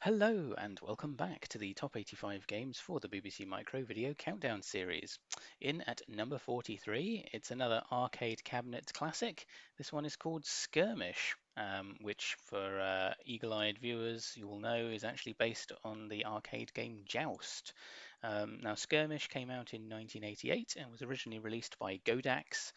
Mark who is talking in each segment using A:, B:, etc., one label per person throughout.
A: Hello and welcome back to the top 85 games for the BBC Micro Video Countdown series. In at number 43, it's another arcade cabinet classic. This one is called Skirmish, which for eagle-eyed viewers you will know is actually based on the arcade game Joust. Now, Skirmish came out in 1988 and was originally released by GODAX,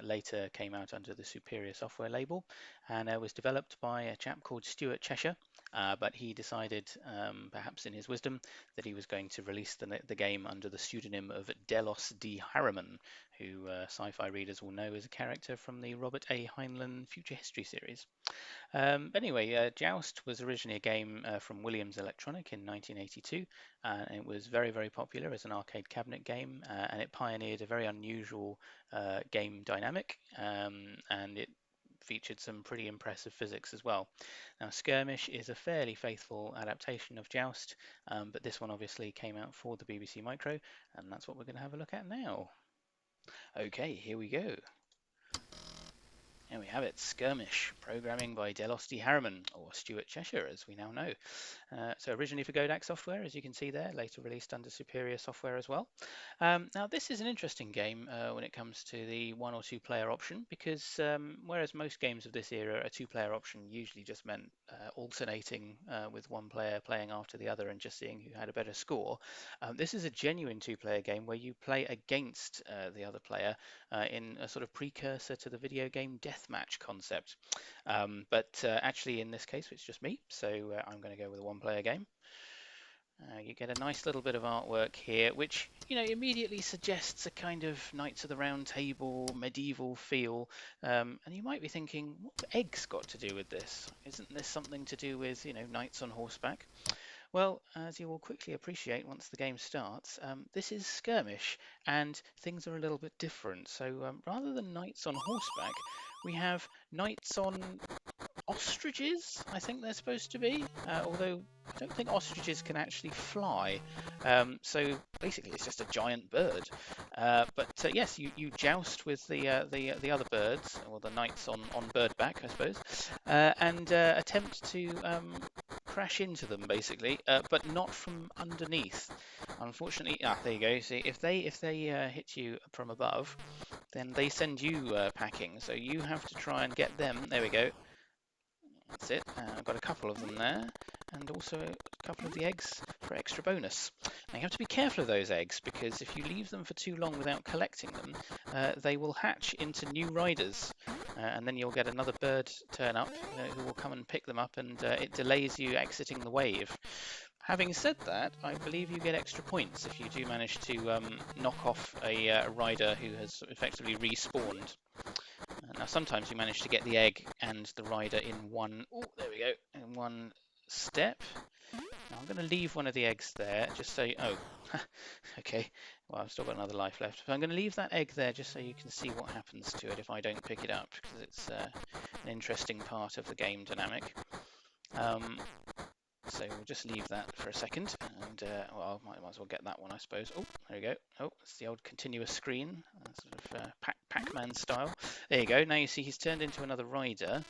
A: later came out under the Superior Software label, and was developed by a chap called Stuart Cheshire. But he decided, perhaps in his wisdom, that he was going to release the game under the pseudonym of Delos D. Harriman, who sci-fi readers will know as a character from the Robert A. Heinlein Future History series. Anyway, Joust was originally a game from Williams Electronic in 1982, and it was very, very popular as an arcade cabinet game, and it pioneered a very unusual game dynamic, and it featured some pretty impressive physics as well. Now, Skirmish is a fairly faithful adaptation of Joust, but this one obviously came out for the BBC Micro, and that's what we're going to have a look at now. Okay, here we go. And we have it, Skirmish, programming by Delos D. Harriman, or Stuart Cheshire, as we now know. So originally for GODAX software, as you can see there, later released under Superior software as well. Now, this is an interesting game when it comes to the 1 or 2 player option, because whereas most games of this era, a 2-player option usually just meant alternating with one player playing after the other and just seeing who had a better score. This is a genuine 2-player game where you play against the other player in a sort of precursor to the video game deathmatch concept. But actually in this case it's just me, so I'm going to go with a 1-player game. You get a nice little bit of artwork here, which immediately suggests a kind of Knights of the Round Table medieval feel, and you might be thinking, what have eggs got to do with this? Isn't this something to do with knights on horseback? Well, as you will quickly appreciate once the game starts, this is Skirmish, and things are a little bit different. So rather than knights on horseback, we have knights on ostriches, I think they're supposed to be, although I don't think ostriches can actually fly. So basically it's just a giant bird. But yes, you joust with the other birds, or the knights on birdback, I suppose, and attempt to crash into them basically, but not from underneath. Unfortunately, there you go. See, if they hit you from above, then they send you packing. So you have to try and get them. There we go. That's it. I've got a couple of them there, and also a couple of the eggs for extra bonus. Now you have to be careful of those eggs, because if you leave them for too long without collecting them, they will hatch into new riders, and then you'll get another bird turn up who will come and pick them up, and it delays you exiting the wave. Having said that, I believe you get extra points if you do manage to knock off a rider who has effectively respawned. Now sometimes you manage to get the egg and the rider in one, there we go, in one step. Now I'm going to leave one of the eggs there just so, okay, well I've still got another life left. But I'm going to leave that egg there just so you can see what happens to it if I don't pick it up, because it's an interesting part of the game dynamic. So we'll just leave that for a second, and well, I might as well get that one, I suppose. Oh, there we go. Oh, it's the old continuous screen, sort of Pac-Man style. There you go. Now you see he's turned into another rider,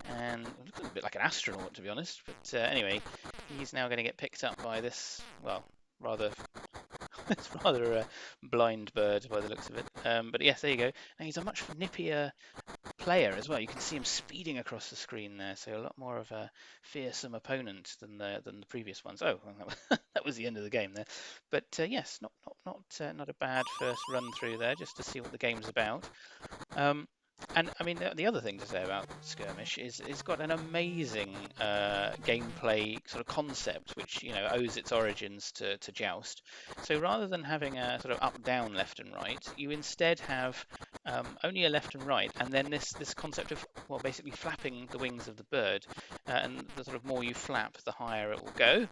A: and it looks a bit like an astronaut, to be honest. But anyway, he's now going to get picked up by this, well, rather it's rather a blind bird by the looks of it. But yes, there you go. Now he's a much nippier player as well. You can see him speeding across the screen there, so a lot more of a fearsome opponent than the previous ones. Oh, well, that was the end of the game there. But yes, not a bad first run through there, just to see what the game's about. And I mean, the other thing to say about Skirmish is it's got an amazing gameplay sort of concept, which owes its origins to Joust. So rather than having a sort of up, down, left and right, you instead have only a left and right, and then this concept of, well, basically flapping the wings of the bird, and the sort of more you flap, the higher it will go.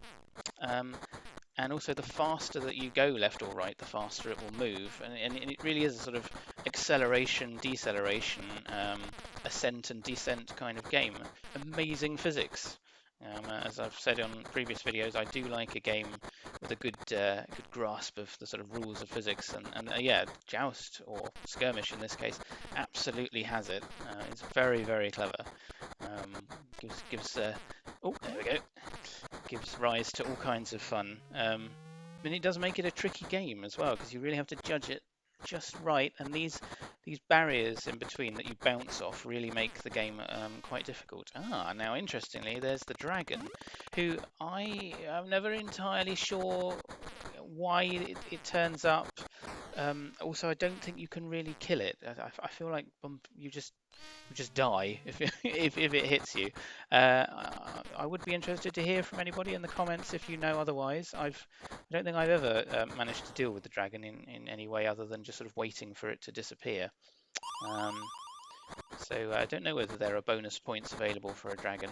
A: And also the faster that you go left or right, the faster it will move. And it really is a sort of acceleration, deceleration, ascent and descent kind of game. Amazing physics. As I've said on previous videos, I do like a game with a good grasp of the sort of rules of physics, and yeah, Joust, or Skirmish in this case, absolutely has it. It's very, very clever. Gives oh, there we go. gives rise to all kinds of fun. And it does make it a tricky game as well, because you really have to judge it just right, and these barriers in between that you bounce off really make the game quite difficult. Now interestingly, there's the dragon, who I am never entirely sure why it turns up. Also, I don't think you can really kill it. I feel like you just die if if it hits you. I would be interested to hear from anybody in the comments if you know otherwise. I don't think I've ever managed to deal with the dragon in any way other than just sort of waiting for it to disappear. So I don't know whether there are bonus points available for a dragon.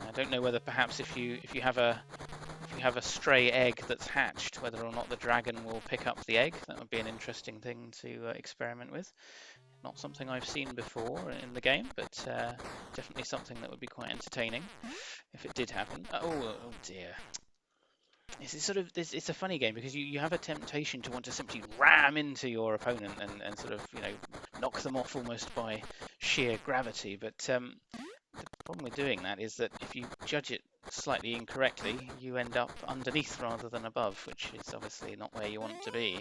A: I don't know whether perhaps if you have a stray egg that's hatched, whether or not the dragon will pick up the egg. That would be an interesting thing to experiment with. Not something I've seen before in the game, but definitely something that would be quite entertaining if it did happen. Oh dear. It's a funny game because you have a temptation to want to simply ram into your opponent and sort of, you know, knock them off almost by sheer gravity. But the problem with doing that is that if you judge it slightly incorrectly, you end up underneath rather than above, which is obviously not where you want to be.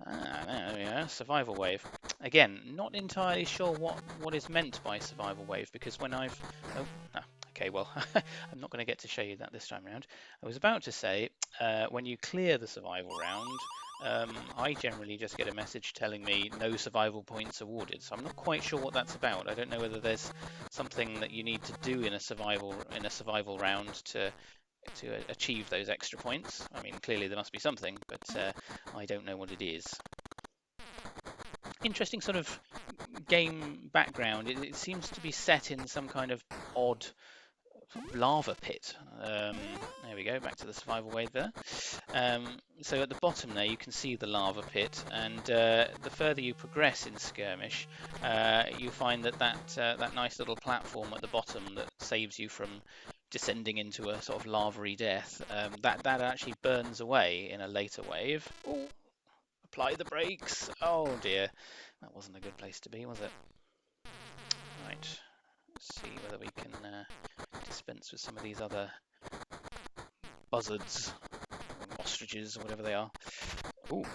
A: There we are, survival wave. Again, not entirely sure what is meant by survival wave, because when I've... okay, well, I'm not going to get to show you that this time around. I was about to say, when you clear the survival round, I generally just get a message telling me no survival points awarded. So I'm not quite sure what that's about. I don't know whether there's something that you need to do in a survival round to achieve those extra points. I mean, clearly there must be something, but I don't know what it is. Interesting sort of game background. It seems to be set in some kind of odd lava pit. There we go, back to the survival wave there. So at the bottom there you can see the lava pit, and the further you progress in Skirmish, you find that nice little platform at the bottom that saves you from descending into a sort of lava-y death, that actually burns away in a later wave. Ooh, apply the brakes. Oh dear, that wasn't a good place to be, was it? Right, let's see whether we can dispense with some of these other buzzards, or ostriches, or whatever they are. Ooh,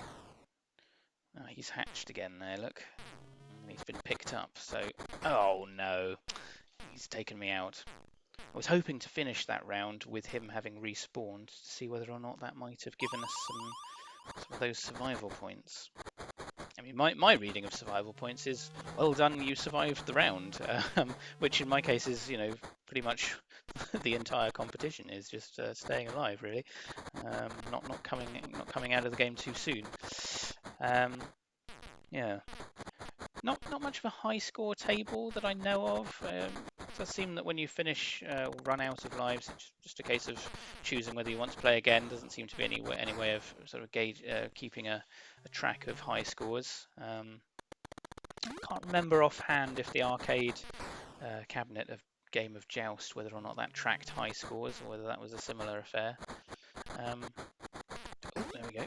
A: he's hatched again there, look. And he's been picked up, so... Oh no, he's taken me out. I was hoping to finish that round with him having respawned to see whether or not that might have given us some of those survival points. I mean, my reading of survival points is, well done, you survived the round, which in my case is, you know, pretty much the entire competition is just staying alive, really, not coming out of the game too soon. Yeah. Not much of a high score table that I know of. It does seem that when you finish or run out of lives, it's just a case of choosing whether you want to play again. Doesn't seem to be any way of sort of keeping a track of high scores. Can't remember offhand if the arcade cabinet of game of Joust, whether or not that tracked high scores or whether that was a similar affair. Oh, there we go.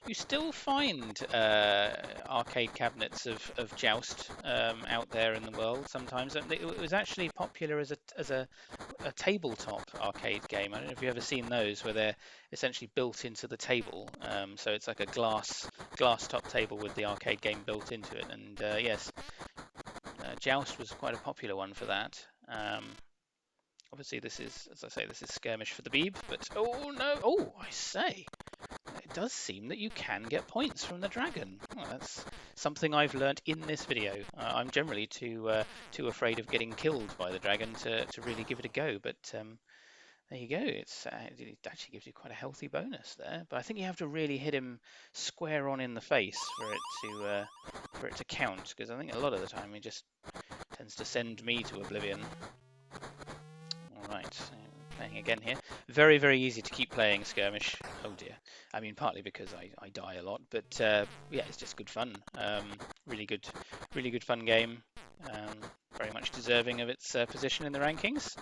A: You still find arcade cabinets of Joust out there in the world sometimes. It was actually popular as a tabletop arcade game. I don't know if you've ever seen those, where they're essentially built into the table. So it's like a glass top table with the arcade game built into it. And yes, Joust was quite a popular one for that. Obviously, this is, as I say, this is Skirmish for the Beeb. But oh no! Oh, I say. It does seem that you can get points from the dragon. Well, that's something I've learnt in this video. I'm generally too afraid of getting killed by the dragon to really give it a go, but there you go. It actually gives you quite a healthy bonus there, but I think you have to really hit him square on in the face for it to count, because I think a lot of the time he just tends to send me to oblivion. All right. Playing again here. Very, very easy to keep playing Skirmish. Oh dear. I mean, partly because I die a lot, but yeah, it's just good fun. Really good fun game. Very much deserving of its position in the rankings.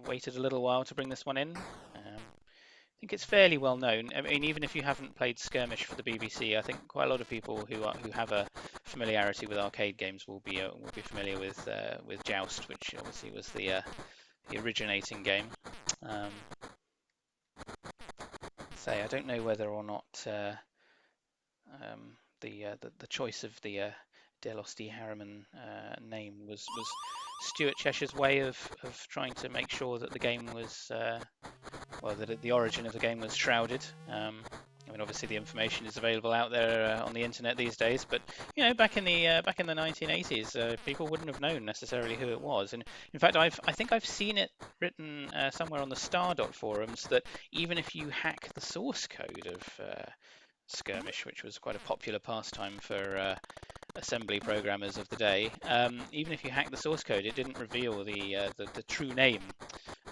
A: Waited a little while to bring this one in. I think it's fairly well known. I mean, even if you haven't played Skirmish for the BBC, I think quite a lot of people who have a familiarity with arcade games will be familiar with Joust, which obviously was the originating game. I don't know whether or not the choice of the Delos D Harriman name was Stuart Cheshire's way of trying to make sure that the game was well, that the origin of the game was shrouded. I mean, obviously the information is available out there on the internet these days, but you know, back in the 1980s, people wouldn't have known necessarily who it was. And in fact, I think I've seen it written somewhere on the Stardot forums that even if you hack the source code of Skirmish, which was quite a popular pastime for assembly programmers of the day, even if you hack the source code, it didn't reveal the true name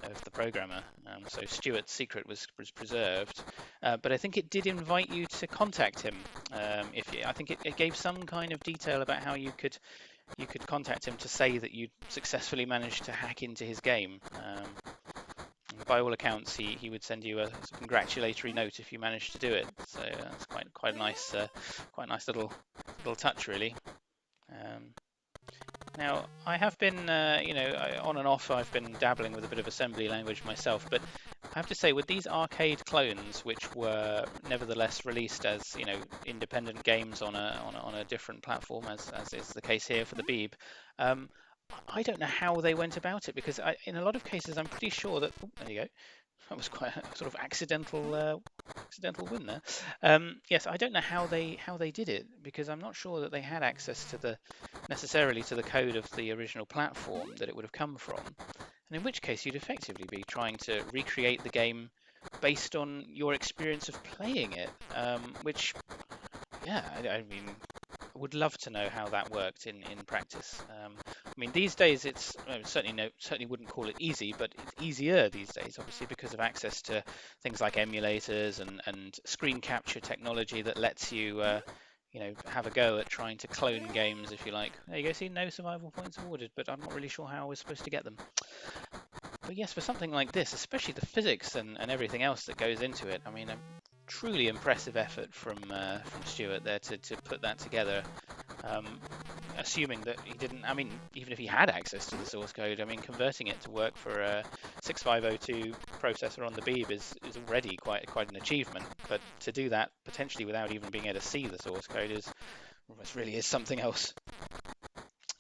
A: of the programmer. So Stuart's secret was preserved, but I think it did invite you to contact him. I think it gave some kind of detail about how you could contact him to say that you'd successfully managed to hack into his game. By all accounts, he would send you a congratulatory note if you managed to do it. So that's quite a nice little touch, really. Now, I have been, you know, on and off, I've been dabbling with a bit of assembly language myself, but I have to say, with these arcade clones, which were nevertheless released as, you know, independent games on a different platform, as is the case here for the Beeb, I don't know how they went about it, because in a lot of cases, I'm pretty sure that, oh, there you go. That was quite a sort of accidental win there. Yes, I don't know how they did it, because I'm not sure that they had access to necessarily to the code of the original platform that it would have come from, and in which case you'd effectively be trying to recreate the game based on your experience of playing it, which, yeah, I mean, I would love to know how that worked in practice. I mean, these days it's certainly wouldn't call it easy, but it's easier these days, obviously, because of access to things like emulators and screen capture technology that lets you, you know, have a go at trying to clone games, if you like. There you go. See, no survival points awarded, but I'm not really sure how I was supposed to get them. But yes, for something like this, especially the physics and everything else that goes into it, I mean, a truly impressive effort from Stuart there to put that together. Assuming that he didn't, I mean, even if he had access to the source code, I mean, converting it to work for a 6502 processor on the Beeb is already quite an achievement. But to do that potentially without even being able to see the source code really is something else.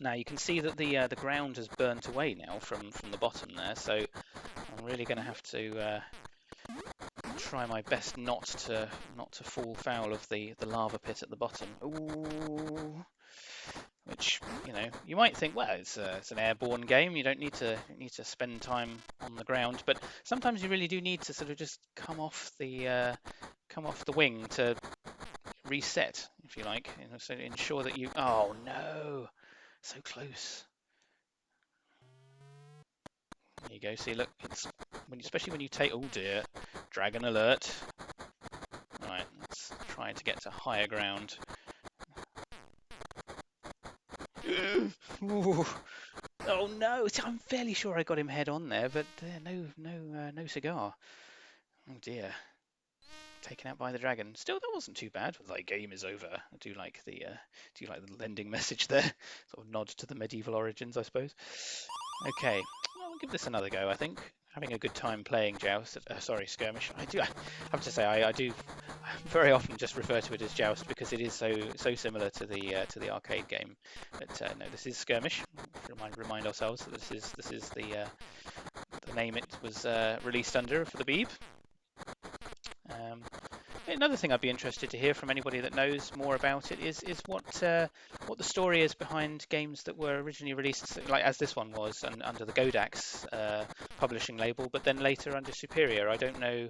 A: Now you can see that the ground has burnt away now from the bottom there, so I'm really going to have to try my best not to fall foul of the lava pit at the bottom. Ooh. Which, you know, you might think, well, it's an airborne game. You don't need to spend time on the ground, but sometimes you really do need to sort of just come off the wing to reset, if you like, you know, so ensure that you. Oh no, so close. There you go. See, look, it's especially when you take. Oh dear, dragon alert. All right, let's try to get to higher ground. Ooh. Oh no! I'm fairly sure I got him head on there, but no cigar. Oh dear. Taken out by the dragon. Still, that wasn't too bad. Like, game is over. I do like the lending message there. Sort of nod to the medieval origins, I suppose. Okay, well, we'll give this another go. I think having a good time playing Joust. Skirmish. I have to say I do very often just refer to it as Joust because it is so similar to the arcade game. But no, this is Skirmish. Remind ourselves that this is the name it was released under for the Beeb. Another thing I'd be interested to hear from anybody that knows more about it is what the story is behind games that were originally released, like as this one was, and under the GODAX publishing label, but then later under Superior. I don't know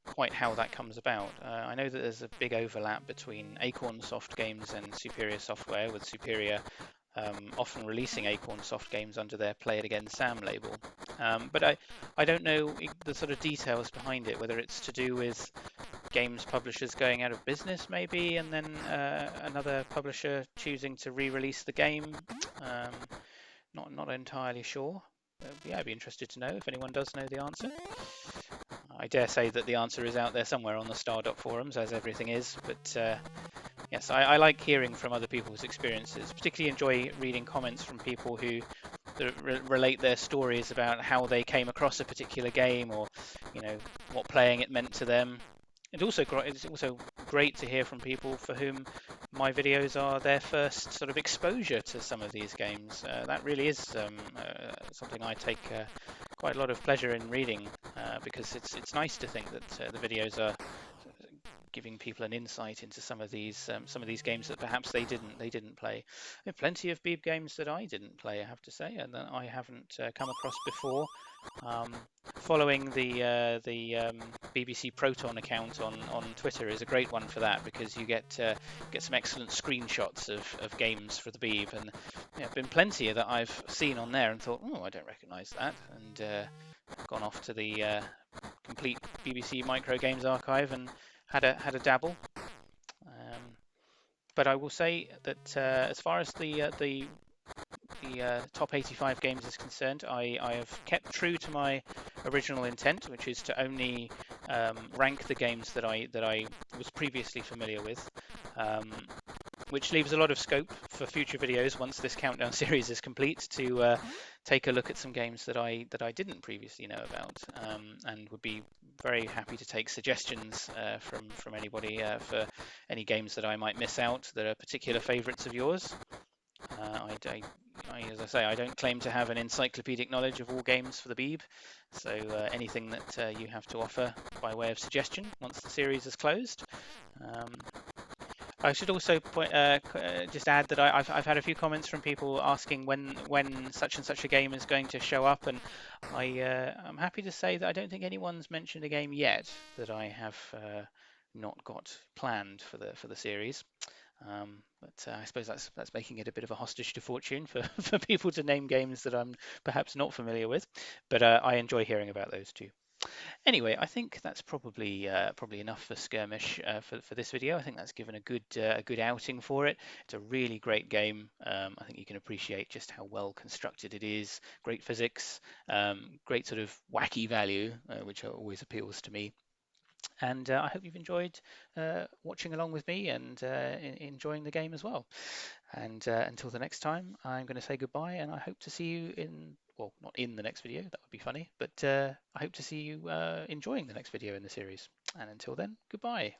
A: quite how that comes about. I know that there's a big overlap between Acorn Soft games and Superior Software, with Superior often releasing Acorn Soft games under their Play It Again Sam label. But I don't know the sort of details behind it, whether it's to do with games publishers going out of business maybe, and then another publisher choosing to re-release the game. Not entirely sure. Yeah, I'd be interested to know if anyone does know the answer. I dare say that the answer is out there somewhere on the Stardot forums, as everything is, but yes, I like hearing from other people's experiences. Particularly enjoy reading comments from people who relate their stories about how they came across a particular game, or what playing it meant to them. It's also great to hear from people for whom my videos are their first sort of exposure to some of these games. That really is something I take quite a lot of pleasure in reading, because it's nice to think that the videos are giving people an insight into some of these games that perhaps they didn't play. There are plenty of Beeb games that I didn't play, I have to say, and that I haven't come across before. Um, Following the BBC Proton account on Twitter is a great one for that, because you get some excellent screenshots of games for the Beeb, and been plenty that I've seen on there and thought, oh, I don't recognise that, and gone off to the complete BBC Micro Games archive and had a dabble. But I will say that as far as the top 85 games is concerned, I have kept true to my original intent, which is to only rank the games that I was previously familiar with, which leaves a lot of scope for future videos once this countdown series is complete to take a look at some games that I didn't previously know about, and would be very happy to take suggestions from anybody for any games that I might miss out that are particular favourites of yours. As I say, I don't claim to have an encyclopedic knowledge of all games for the Beeb, so anything that you have to offer by way of suggestion once the series is closed. I should also just add that I've had a few comments from people asking when such and such a game is going to show up, and I'm happy to say that I don't think anyone's mentioned a game yet that I have not got planned for the series. But I suppose that's making it a bit of a hostage to fortune for, for people to name games that I'm perhaps not familiar with. But I enjoy hearing about those too. Anyway, I think that's probably enough for Skirmish for this video. I think that's given a good outing for it. It's a really great game. I think you can appreciate just how well constructed it is. Great physics, great sort of wacky value, which always appeals to me. And I hope you've enjoyed watching along with me and enjoying the game as well. And until the next time, I'm going to say goodbye, and I hope to see you well, not in the next video, that would be funny, but I hope to see you enjoying the next video in the series. And until then, goodbye.